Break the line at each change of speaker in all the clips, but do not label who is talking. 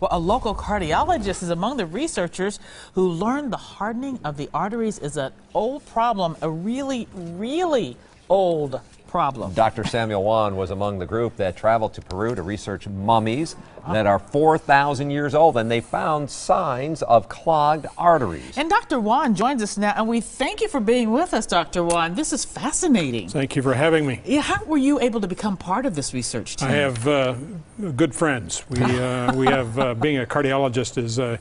Well, a local cardiologist is among the researchers who learned the hardening of the arteries is an old problem, a really, really old problem.
Dr. Samuel Wann was among the group that traveled to Peru to research mummies that are 4,000 years old, and they found signs of clogged arteries.
And Dr. Wann joins us now, and we thank you for being with us, Dr. Wann. This is fascinating.
Thank you for having me.
Yeah, how were you able to become part of this research team?
I have good friends. We have being a cardiologist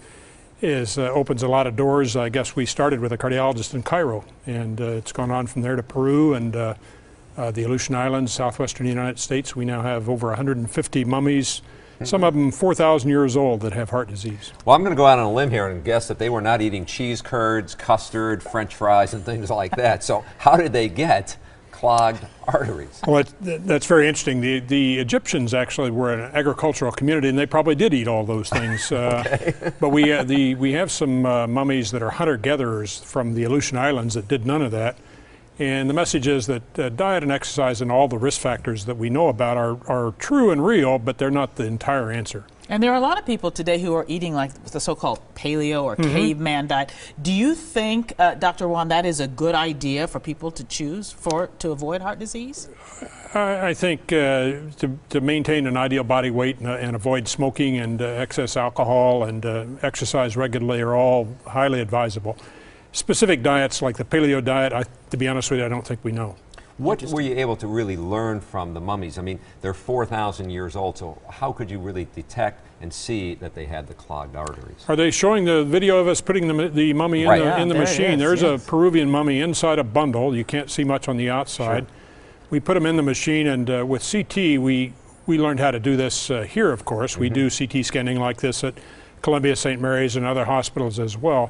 opens a lot of doors. I guess we started with a cardiologist in Cairo, and it's gone on from there to Peru and the Aleutian Islands, southwestern United States. We now have over 150 mummies, some of them 4,000 years old, that have heart disease.
Well, I'm going to go out on a limb here and guess that they were not eating cheese curds, custard, French fries, and things like that. So how did they get clogged arteries?
Well, that's very interesting. The Egyptians actually were an agricultural community, and they probably did eat all those things.
Okay.
But we have some mummies that are hunter-gatherers from the Aleutian Islands that did none of that. And the message is that diet and exercise and all the risk factors that we know about are true and real, but they're not the entire answer.
And there are a lot of people today who are eating like the so-called paleo or caveman diet. Do you think, Dr. Wann, that is a good idea for people to choose to avoid heart disease?
I think to maintain an ideal body weight and avoid smoking and excess alcohol and exercise regularly are all highly advisable. Specific diets like the paleo diet, to be honest with you, I don't think we know.
What were you able to really learn from the mummies? I mean, they're 4,000 years old, so how could you really detect and see that they had the clogged arteries?
Are they showing the video of us putting the mummy in the machine? There's a Peruvian mummy inside a bundle. You can't see much on the outside. Sure. We put them in the machine, and with CT, we learned how to do this here, of course. We do CT scanning like this at Columbia, St. Mary's, and other hospitals as well.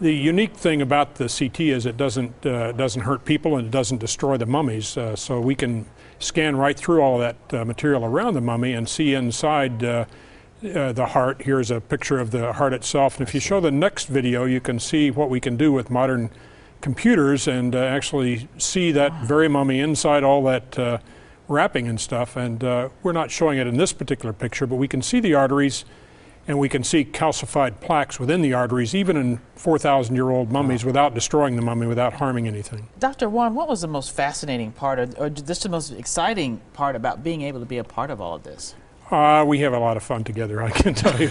The unique thing about the CT is it doesn't hurt people and it doesn't destroy the mummies. So we can scan right through all that material around the mummy and see inside the heart. Here's a picture of the heart itself. And if you show the next video, you can see what we can do with modern computers and actually see that very mummy inside all that wrapping and stuff. And we're not showing it in this particular picture, but we can see the arteries. And we can see calcified plaques within the arteries, even in 4,000-year-old mummies, without destroying the mummy, without harming anything.
Dr. Wann, what was the most fascinating part, or just the most exciting part about being able to be a part of all of this?
We have a lot of fun together, I can tell you.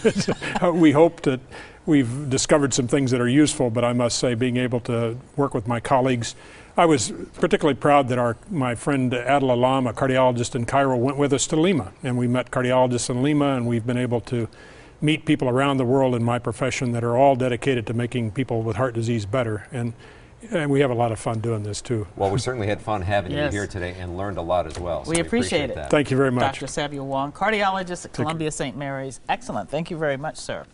We hope that we've discovered some things that are useful, but I must say, being able to work with my colleagues, I was particularly proud that my friend Adel Alam, a cardiologist in Cairo, went with us to Lima, and we met cardiologists in Lima, and we've been able to meet people around the world in my profession that are all dedicated to making people with heart disease better. And we have a lot of fun doing this too.
Well, we certainly had fun having you here today and learned a lot as well. So
we appreciate it.
That.
Thank you very much.
Dr. Samuel Wann, cardiologist at Columbia St. Mary's. Excellent. Thank you very much, sir.